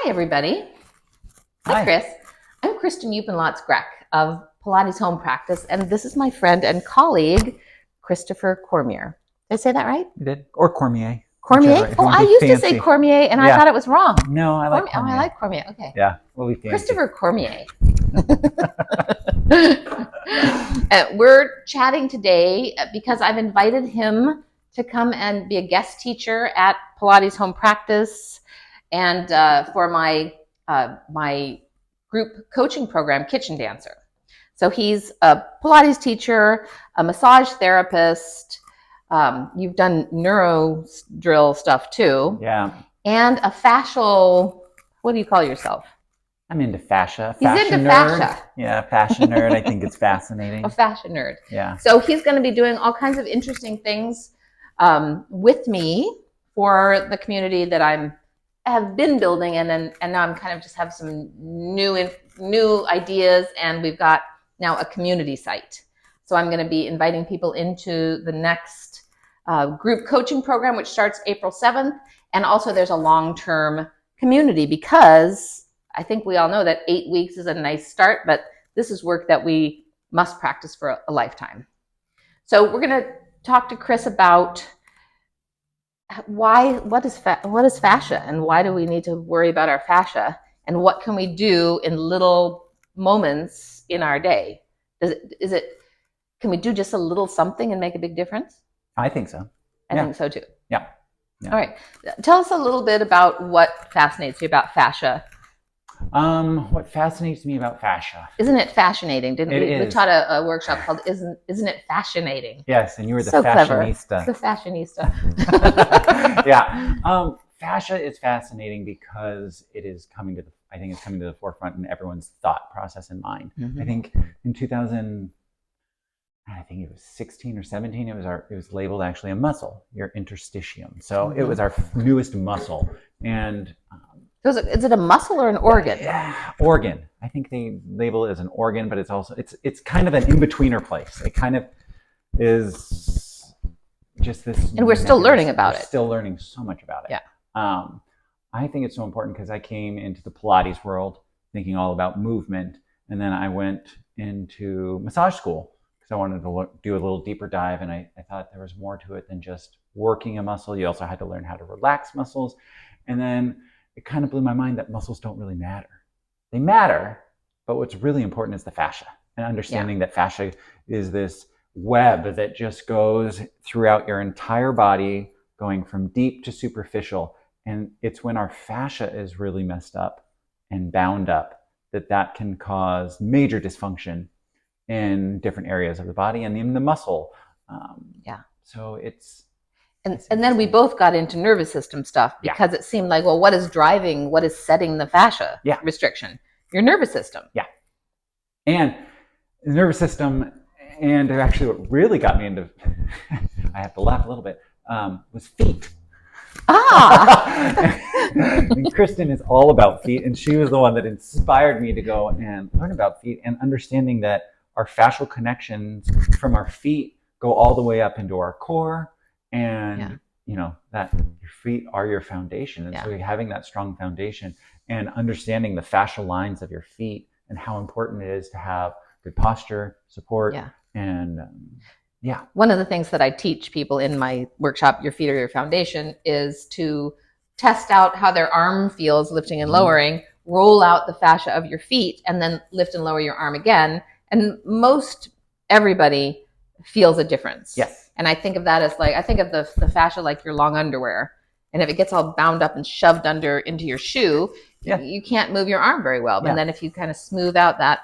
Hi, everybody. Hi. Chris. I'm Kristen Eupenlotz-Greck of Pilates Home Practice, and this is my friend and colleague, Christopher Cormier. Did I say that right? You did? Or Cormier. Cormier? Oh, I used to say Cormier, and I thought it was wrong. No, I like Cormier. Oh, I like Cormier. Okay. Yeah, we'll be fancy. Christopher Cormier. We're chatting today because I've invited him to come and be a guest teacher at Pilates Home Practice and for my group coaching program, Kitchen Dancer. So he's a Pilates teacher, a massage therapist. You've done neuro drill stuff too. Yeah. And a fascial, what do you call yourself? I'm into fascia. He's into fascia. Yeah, fashion nerd. I think it's fascinating. A fashion nerd. Yeah. So he's going to be doing all kinds of interesting things with me for the community that have been building, and now I'm kind of just have some new ideas, and we've got now a community site. So I'm going to be inviting people into the next group coaching program, which starts April 7th. And also there's a long-term community, because I think we all know that 8 weeks is a nice start, but this is work that we must practice for a lifetime. So we're going to talk to Chris about what is fascia, and why do we need to worry about our fascia, and what can we do in little moments in our day? Can we do just a little something and make a big difference? I think so. I think so too. Yeah. All right. Tell us a little bit about what fascinates you about fascia. What fascinates me about fascia? Isn't it fascinating? We taught a workshop called Isn't It Fascinating? Yes, and you were the so fashionista. Clever. The fashionista. Yeah. Fascia is fascinating because I think it's coming to the forefront in everyone's thought process and mind. Mm-hmm. I think in 2016 or 17, it was labeled actually a muscle, your interstitium. So it was our newest muscle. And is it a muscle or an organ? Organ. I think they label it as an organ, but it's kind of an in-betweener place. It kind of is just this. And we're still learning about it. Still learning so much about it. Yeah. I think it's so important because I came into the Pilates world thinking all about movement, and then I went into massage school because I wanted to do a little deeper dive, and I thought there was more to it than just working a muscle. You also had to learn how to relax muscles, and then it kind of blew my mind that muscles don't really matter. They matter, but what's really important is the fascia, and understanding that fascia is this web that just goes throughout your entire body, going from deep to superficial. And it's when our fascia is really messed up and bound up that can cause major dysfunction in different areas of the body and in the muscle. So it's... And then we both got into nervous system stuff because it seemed like, well, what is setting the fascia restriction? Your nervous system. Yeah. And the nervous system, and actually what really got me into, I have to laugh a little bit, was feet. And Kristen is all about feet, and she was the one that inspired me to go and learn about feet, and understanding that our fascial connections from our feet go all the way up into our core. And that your feet are your foundation. And so having that strong foundation and understanding the fascial lines of your feet and how important it is to have good posture, support, and one of the things that I teach people in my workshop, Your Feet Are Your Foundation, is to test out how their arm feels lifting and lowering, roll out the fascia of your feet, and then lift and lower your arm again. And most everybody feels a difference. Yes. And I think of that as I think of the fascia like your long underwear. And if it gets all bound up and shoved into your shoe, you can't move your arm very well. But then if you kind of smooth out that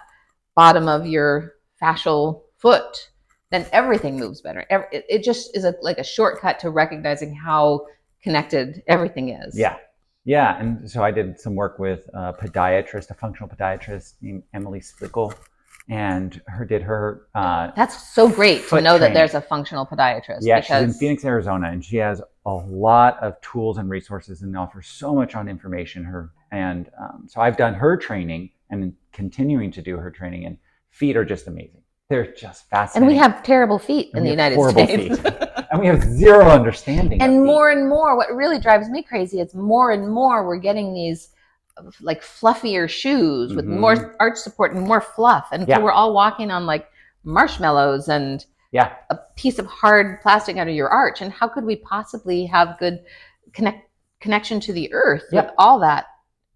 bottom of your fascial foot, then everything moves better. It just is like a shortcut to recognizing how connected everything is. Yeah. Yeah. And so I did some work with a functional podiatrist named Emily Splickle. And that's so great to know that there's a functional podiatrist. Yeah, she's in Phoenix, Arizona, and she has a lot of tools and resources and offers so much on information. So I've done her training and continuing to do her training, and feet are just amazing. They're just fascinating. And we have terrible feet in the United States. And we have zero understanding. And more and more, what really drives me crazy is more and more we're getting these like fluffier shoes with more arch support and more fluff. And so we're all walking on like marshmallows and a piece of hard plastic under your arch. And how could we possibly have good connection to the earth with all that?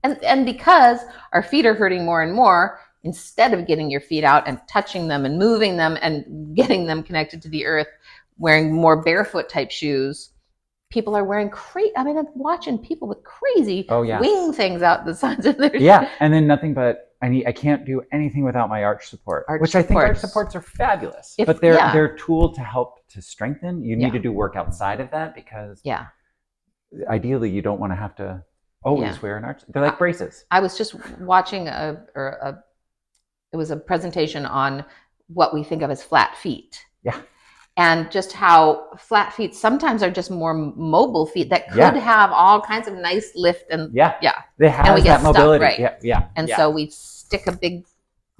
And because our feet are hurting more and more, instead of getting your feet out and touching them and moving them and getting them connected to the earth, wearing more barefoot type shoes, people are wearing I'm watching people with crazy wing things out the sides of their and then nothing but I can't do anything without my arch support, I think arch supports are fabulous, but they're a tool to help to strengthen. You need to do work outside of that, because ideally you don't want to have to always wear an arch. They're like braces. I was just watching it was a presentation on what we think of as flat feet. And just how flat feet sometimes are just more mobile feet that could have all kinds of nice lift and they have and we get that mobility stuck, and so we stick a big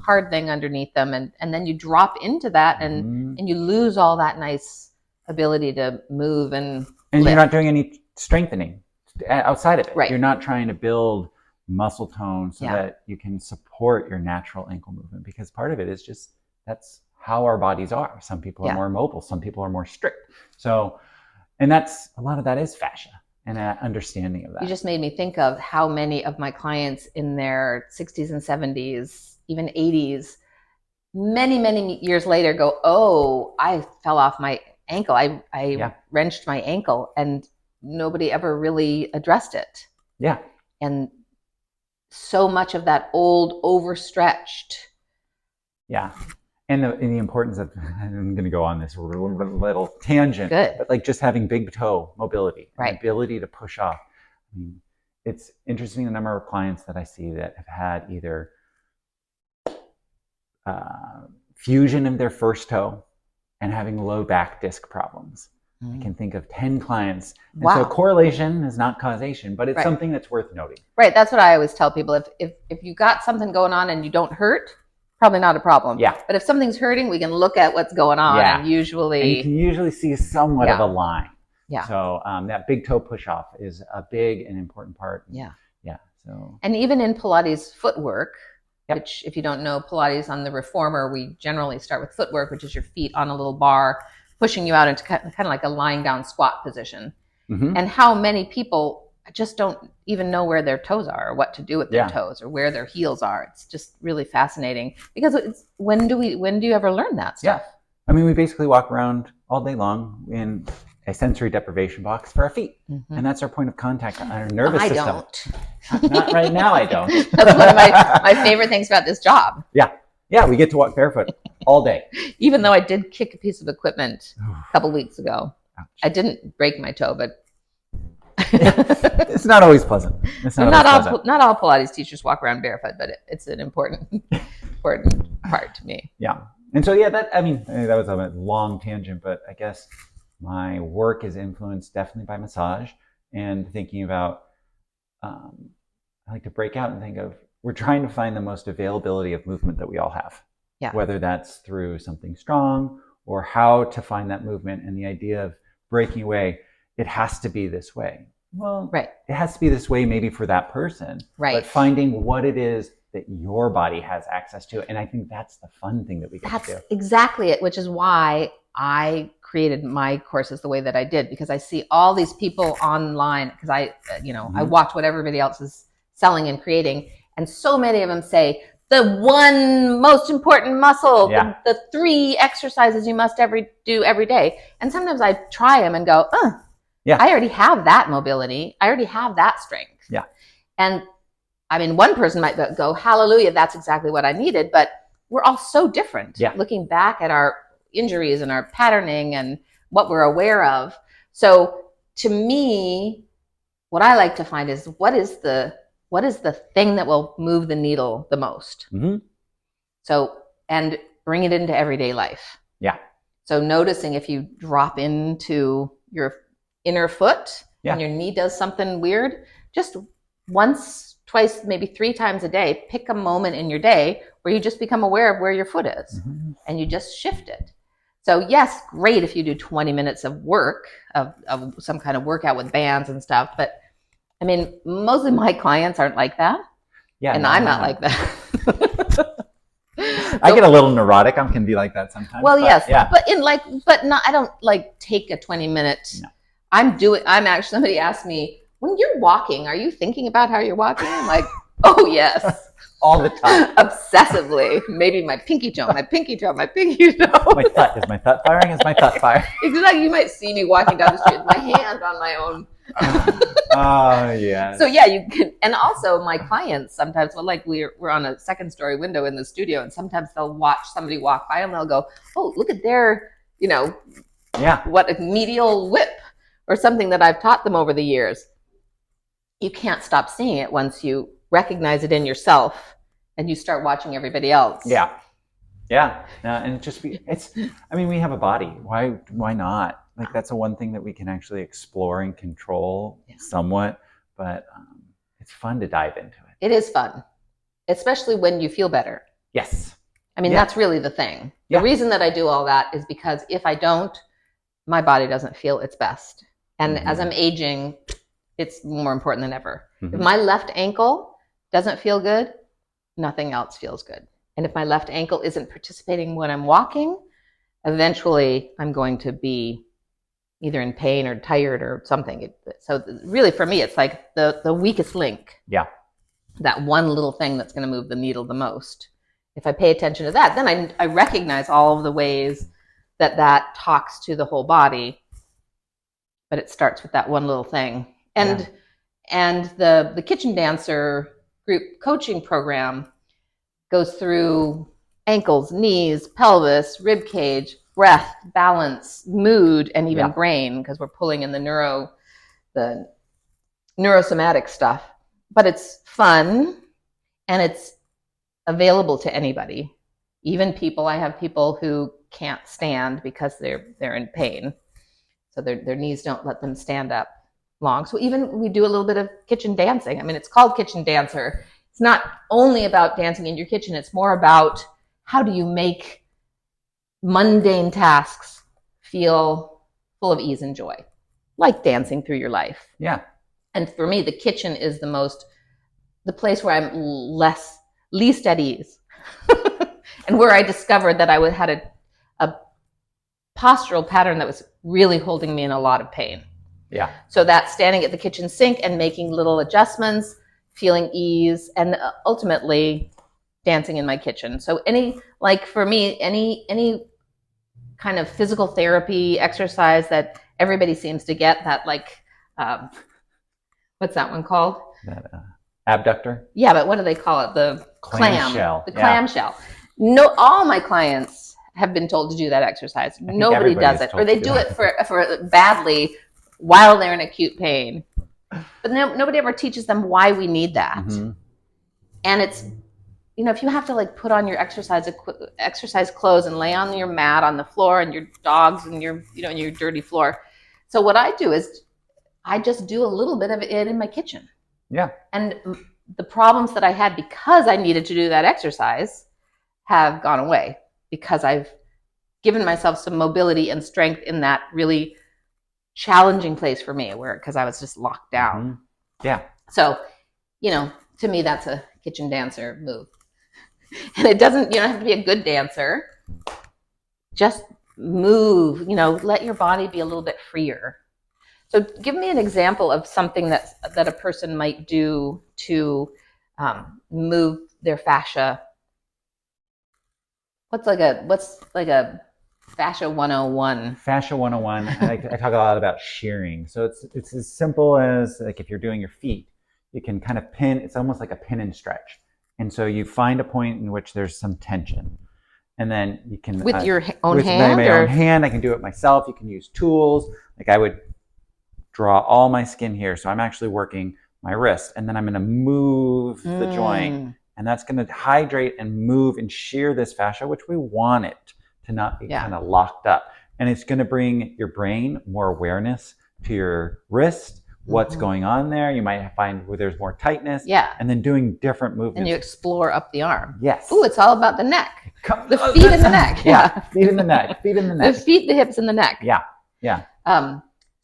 hard thing underneath them, and then you drop into that, and you lose all that nice ability to move and lift. You're not doing any strengthening outside of it. You're not trying to build muscle tone so that you can support your natural ankle movement, because part of it is just that's how our bodies are. Some people are more mobile, some people are more strict. So, and that's a lot of that is fascia and an understanding of that. You just made me think of how many of my clients in their 60s and 70s, even 80s, many years later go, oh, I fell off my ankle. I wrenched my ankle, and nobody ever really addressed it. And so much of that old overstretched. And the importance of, I'm going to go on this little tangent, but like just having big toe mobility, the ability to push off. I mean, it's interesting the number of clients that I see that have had either fusion of their first toe and having low back disc problems. I can think of 10 clients. And so correlation is not causation, but it's something that's worth noting. That's what I always tell people. If you got something going on and you don't hurt, probably not a problem. But if something's hurting, we can look at what's going on, and usually you can usually see somewhat of a line. So that big toe push off is a big and important part. So, and even in Pilates footwork, which if you don't know Pilates on the reformer, we generally start with footwork, which is your feet on a little bar, pushing you out into kind of like a lying down squat position. And how many people just don't even know where their toes are, or what to do with their toes, or where their heels are. It's just really fascinating, because when do you ever learn that stuff? I mean, we basically walk around all day long in a sensory deprivation box for our feet. And that's our point of contact on our nervous system. I don't. Not right now, I don't. That's one of my favorite things about this job. We get to walk barefoot all day. Even though I did kick a piece of equipment a couple weeks ago. Ouch. I didn't break my toe, but it's not always pleasant. Not all Pilates teachers walk around barefoot, but it's an important part to me. And so that was a long tangent, but I guess my work is influenced definitely by massage, and thinking about I like to break out and think of, we're trying to find the most availability of movement that we all have. Whether that's through something strong, or how to find that movement, and the idea of breaking away. It has to be this way. Well, it has to be this way maybe for that person. But finding what it is that your body has access to. And I think that's the fun thing that we get to do. That's exactly it, which is why I created my courses the way that I did, because I see all these people online, because I watch what everybody else is selling and creating. And so many of them say, the one most important muscle, the 3 exercises you must do every day. And sometimes I try them and go, I already have that mobility. I already have that strength. And I mean, one person might go, hallelujah, that's exactly what I needed. But we're all so different. Looking back at our injuries and our patterning and what we're aware of. So to me, what I like to find is what is the thing that will move the needle the most? So, and bring it into everyday life. So noticing if you drop into your inner foot and your knee does something weird, just once, twice, maybe 3 times a day, pick a moment in your day where you just become aware of where your foot is and you just shift it. So yes, great if you do 20 minutes of work, of some kind of workout with bands and stuff. But I mean, most of my clients aren't like that. Yeah, and no, I'm no, not no. like that. I get a little neurotic. I can be like that sometimes. Well, but yes, yeah. but not. I don't like take a 20-minute. No. I'm actually. Somebody asked me, when you're walking, are you thinking about how you're walking? I'm like, oh yes, all the time, obsessively. Maybe my pinky toe, my pinky toe, my pinky toe. My thought is my thought firing. Is my thought fire? Exactly. You might see me walking down the street with my hand on my own. Oh yeah. So yeah, you can, and also my clients sometimes, well, like we're on a second story window in the studio, and sometimes they'll watch somebody walk by and they'll go, "Oh, look at their, Yeah. what a medial whip," or something that I've taught them over the years. You can't stop seeing it once you recognize it in yourself and you start watching everybody else. Yeah. Yeah. And we have a body. Why not? Like that's the one thing that we can actually explore and control somewhat, but it's fun to dive into it. It is fun, especially when you feel better. Yes. I mean, that's really the thing. Yeah. The reason that I do all that is because if I don't, my body doesn't feel its best. And as I'm aging, it's more important than ever. If my left ankle doesn't feel good, nothing else feels good. And if my left ankle isn't participating when I'm walking, eventually I'm going to be either in pain or tired or something. So really for me, it's like the weakest link. Yeah. That one little thing that's going to move the needle the most. If I pay attention to that, then I recognize all of the ways that talks to the whole body. But it starts with that one little thing. And the Kitchen Dancer group coaching program goes through ankles, knees, pelvis, rib cage, breath, balance, mood, and even brain, because we're pulling in the neurosomatic stuff. But it's fun, and it's available to anybody, even people. I have people who can't stand because they're in pain, so their knees don't let them stand up long. So even we do a little bit of kitchen dancing. I mean, it's called Kitchen Dancer. It's not only about dancing in your kitchen. It's more about how do you make mundane tasks feel full of ease and joy, like dancing through your life. Yeah. And for me, the kitchen is the place where I'm least at ease, and where I discovered that I had a postural pattern that was really holding me in a lot of pain. Yeah. So that standing at the kitchen sink and making little adjustments, feeling ease, and ultimately dancing in my kitchen. So for me, any kind of physical therapy exercise that everybody seems to get, that what's that one called? That abductor? Yeah, but what do they call it? The clamshell. The clamshell. No, all my clients have been told to do that exercise. Nobody does it, or they do it for badly while they're in acute pain. But nobody ever teaches them why we need that. Mm-hmm. And it's, if you have to put on your exercise clothes and lay on your mat on the floor and your dogs and your dirty floor. So what I do is I just do a little bit of it in my kitchen. Yeah. And the problems that I had because I needed to do that exercise have gone away, because I've given myself some mobility and strength in that really challenging place for me, because I was just locked down. Mm-hmm. Yeah. So, to me, that's a kitchen dancer move. And you don't have to be a good dancer. Just move, let your body be a little bit freer. So give me an example of something that a person might do to move their fascia. What's like a fascia 101? Fascia 101. I talk a lot about shearing. So it's as simple as if you're doing your feet, you can kind of pin. It's almost like a pin and stretch. And so you find a point in which there's some tension, and then you can with your own with hand. My own hand. I can do it myself. You can use tools. I would draw all my skin here, so I'm actually working my wrist, and then I'm going to move the joint, and that's going to hydrate and move and shear this fascia, which we want it to not be kind of locked up. And it's going to bring your brain more awareness to your wrist, what's going on there. You might find where there's more tightness. Yeah. And then doing different movements. And you explore up the arm. Yes. Ooh, it's all about the neck. The feet and the neck. Yeah. Feet and the neck. Feet and the neck. The feet, the hips, and the neck. Yeah. Yeah.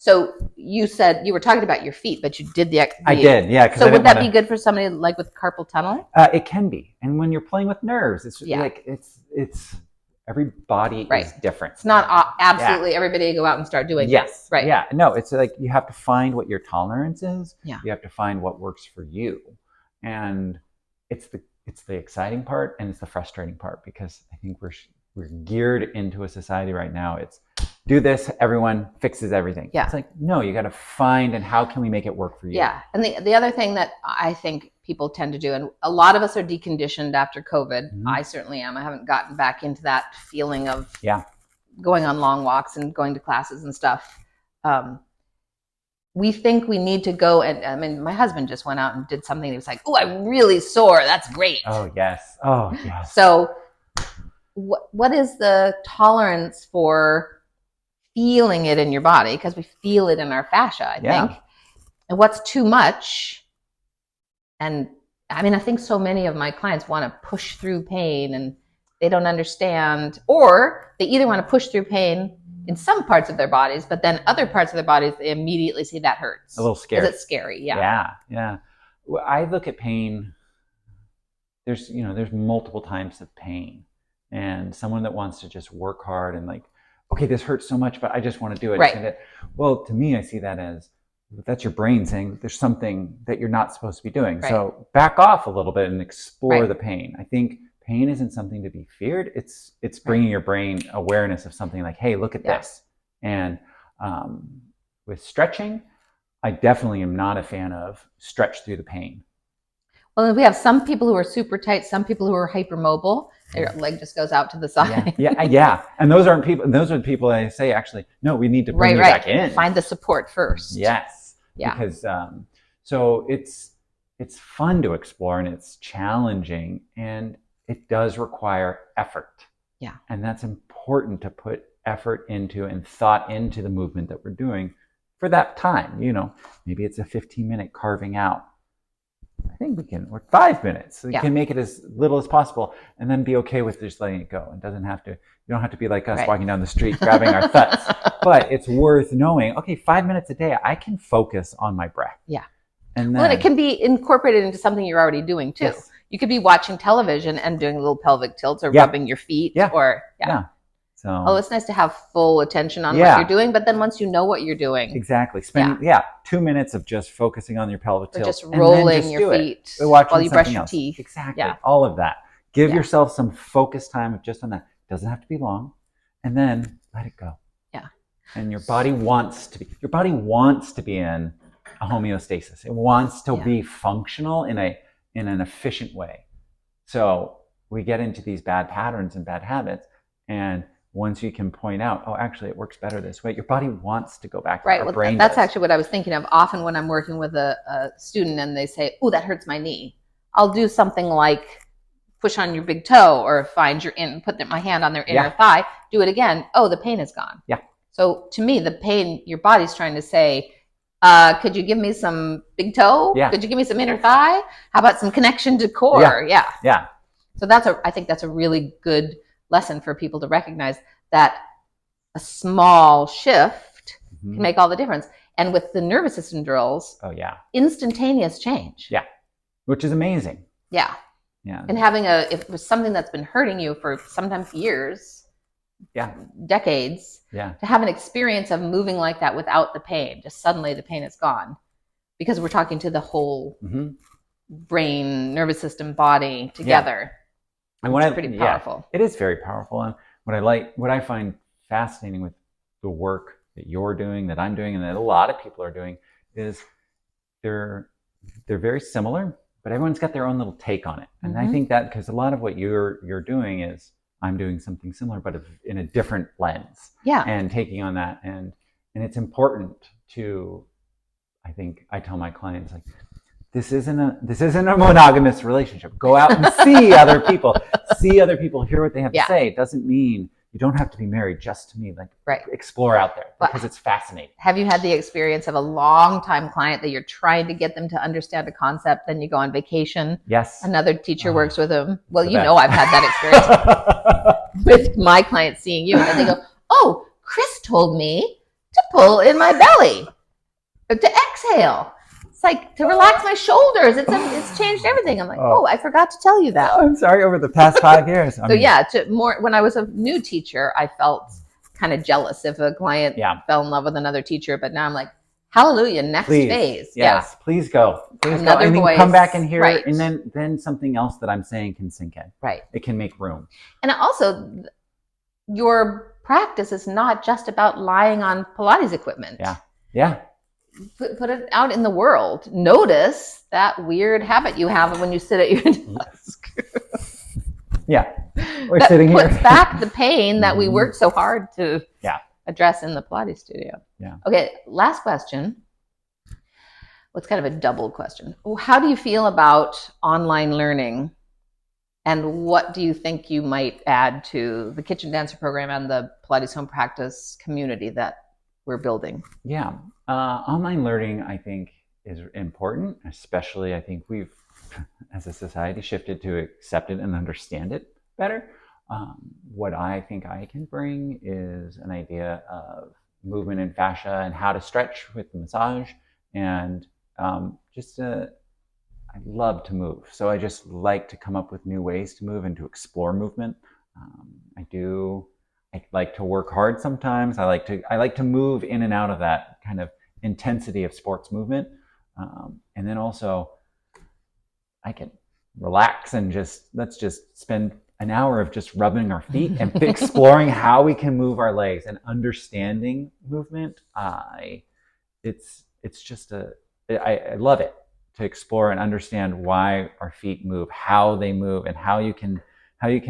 So you said you were talking about your feet, but you did the. I did, yeah. So would that be good for somebody like with carpal tunnel? It can be, and when you're playing with nerves, it's like it's every body is different. It's not absolutely everybody go out and start doing this. Right. Yeah. No, it's like you have to find what your tolerance is. Yeah. You have to find what works for you, and it's the exciting part and it's the frustrating part, because I think we're geared into a society right now. It's do this, everyone fixes everything. Yeah. It's like, no, you got to find, and how can we make it work for you? Yeah. And the other thing that I think people tend to do, and a lot of us are deconditioned after COVID. Mm-hmm. I certainly am. I haven't gotten back into that feeling of going on long walks and going to classes and stuff. We think we need to go, and I mean, my husband just went out and did something. He was like, "Oh, I'm really sore. That's great." Oh yes. Oh yes. So, what is the tolerance for feeling it in your body? Because we feel it in our fascia, I think. And what's too much? And I mean, I think so many of my clients want to push through pain, and they don't understand, or they either want to push through pain in some parts of their bodies, but then other parts of their bodies, they immediately see that hurts. A little scary. Because it's scary, Yeah. Well, I look at pain, there's multiple types of pain. And someone that wants to just work hard and like, okay, this hurts so much, but I just want to do it. Right. Well, to me, I see that as, that's your brain saying there's something that you're not supposed to be doing. Right. So back off a little bit and explore the pain. I think pain isn't something to be feared. It's bringing your brain awareness of something like, hey, look at this. And with stretching, I definitely am not a fan of stretch through the pain. Well, we have some people who are super tight, some people who are hypermobile. Their leg just goes out to the side. Yeah. And those are the people I say, actually, no, we need to bring you back in. Find the support first. Yes. Yeah. Because so it's fun to explore, and it's challenging, and it does require effort. Yeah. And that's important to put effort into and thought into the movement that we're doing for that time. Maybe it's a 15-minute carving out. I think we can, or 5 minutes. We can make it as little as possible, and then be okay with just letting it go. It doesn't have to, you don't have to be like us walking down the street grabbing our thuds. But it's worth knowing, okay, 5 minutes a day, I can focus on my breath. Yeah. And then, it can be incorporated into something you're already doing too. Yes. You could be watching television and doing little pelvic tilts, or rubbing your feet, or So it's nice to have full attention on what you're doing, but then once you know what you're doing, exactly, spend 2 minutes of just focusing on your pelvic tilt, just rolling your feet while you brush your teeth. Exactly, all of that. Give yourself some focus time just on that. It doesn't have to be long, and then let it go. Yeah, and your body wants to be in a homeostasis. It wants to be functional in an efficient way. So we get into these bad patterns and bad habits, and once you can point out, oh, actually, it works better this way, your body wants to go back. Right. Well, that's actually what I was thinking of. Often when I'm working with a student and they say, oh, that hurts my knee, I'll do something like push on your big toe, or put my hand on their inner thigh, do it again. Oh, the pain is gone. Yeah. So to me, the pain, your body's trying to say, could you give me some big toe? Yeah. Could you give me some inner thigh? How about some connection to core? Yeah. So I think that's a really good lesson for people to recognize, that a small shift can make all the difference. And with the nervous system drills, instantaneous change. Yeah. Which is amazing. Yeah. Yeah. And having if it was something that's been hurting you for sometimes years, decades, to have an experience of moving like that without the pain, just suddenly the pain is gone, because we're talking to the whole brain, nervous system, body together. And it's pretty powerful. It is very powerful. And what I find fascinating with the work that you're doing, that I'm doing, and that a lot of people are doing, is they're very similar, but everyone's got their own little take on it. And I think that because a lot of what you're doing is, I'm doing something similar, but in a different lens. Yeah. And taking on that, and it's important to, I think I tell my clients, like, this isn't a monogamous relationship. Go out and see other people, hear what they have to say. It doesn't mean you don't have to be married just to me. Like, explore out there, because it's fascinating. Have you had the experience of a long-time client that you're trying to get them to understand a concept, then you go on vacation? Yes. Another teacher works with them. Well, I've had that experience with my clients seeing you, and they go, "Oh, Chris told me to pull in my belly, to exhale. It's like to relax my shoulders. It's changed everything. I'm like, oh, I forgot to tell you that. Oh, I'm sorry. Over the past 5 years. So when I was a new teacher, I felt kind of jealous if a client fell in love with another teacher. But now I'm like, hallelujah, next phase. Yes, please go. Please Another go. And voice. then come back and hear Right. it. And then something else that I'm saying can sink in. Right. It can make room. And also, your practice is not just about lying on Pilates equipment. Yeah. Yeah. Put it out in the world. Notice that weird habit you have when you sit at your desk. Yeah. We're sitting here. Puts back the pain that we worked so hard to address in the Pilates studio. Yeah. Okay, last question. What's kind of a double question? How do you feel about online learning? And what do you think you might add to the Kitchen Dancer program and the Pilates home practice community that we're building? Yeah. Online learning, I think, is important, especially I think we've, as a society, shifted to accept it and understand it better. What I think I can bring is an idea of movement and fascia and how to stretch with the massage. And I love to move. So I just like to come up with new ways to move and to explore movement. I like to work hard sometimes. I like to move in and out of that kind of intensity of sports movement. And then also I can relax and let's just spend an hour of just rubbing our feet and exploring how we can move our legs and understanding movement. I love it to explore and understand why our feet move, how they move, and how you can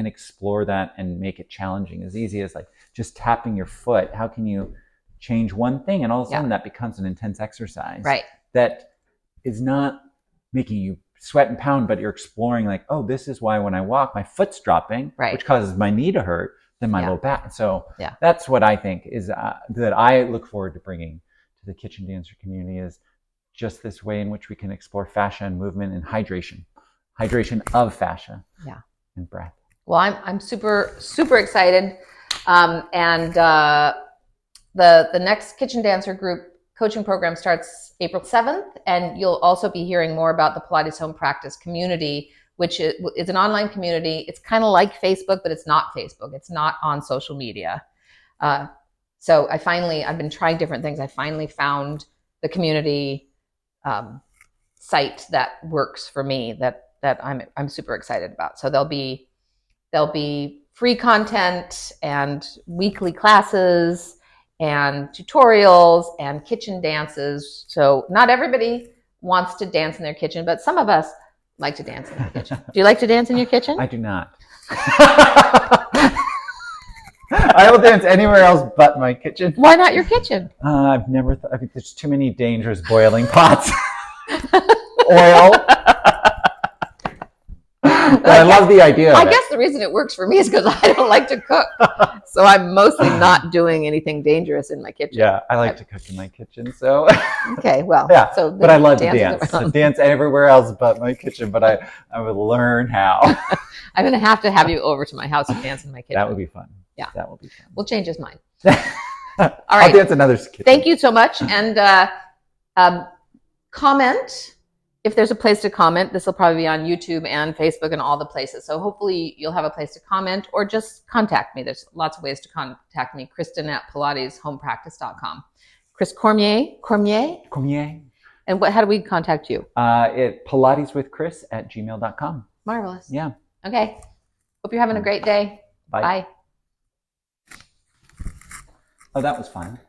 explore that and make it challenging. As easy as like just tapping your foot. How can you change one thing and all of a sudden that becomes an intense exercise. Right. That is not making you sweat and pound, but you're exploring like, oh, this is why when I walk, my foot's dropping, which causes my knee to hurt, then my low back. So that's what I think is that I look forward to bringing to the Kitchen Dancer community is just this way in which we can explore fascia and movement and hydration of fascia and breath. Well, I'm super, super excited. And the next Kitchen Dancer group coaching program starts April 7th. And you'll also be hearing more about the Pilates home practice community, which is an online community. It's kind of like Facebook, but it's not Facebook. It's not on social media. So I've been trying different things. I finally found the community site that works for me that I'm super excited about. So there'll be free content and weekly classes and tutorials and kitchen dances. So not everybody wants to dance in their kitchen, but some of us like to dance in their kitchen. Do you like to dance in your kitchen? I do not. I will dance anywhere else but my kitchen. Why not your kitchen? I've never thought. I think there's too many dangerous boiling pots. Oil. But I love the idea of I guess the reason it works for me is because I don't like to cook. So I'm mostly not doing anything dangerous in my kitchen. Yeah, I like to cook in my kitchen. So okay, well, yeah. So but I love to dance. So dance everywhere else but my kitchen. But I would learn how. I'm going to have you over to my house and dance in my kitchen. That would be fun. Yeah, that would be fun. We'll change his mind. All right. I'll dance another kitchen. Thank you so much, and comment. If there's a place to comment, this will probably be on YouTube and Facebook and all the places. So hopefully you'll have a place to comment or just contact me. There's lots of ways to contact me. Kristen at PilatesHomePractice.com. Chris Cormier. And how do we contact you? PilatesWithChris@gmail.com. Marvelous. Yeah. Okay. Hope you're having a great day. Bye. Bye. Oh, that was fun.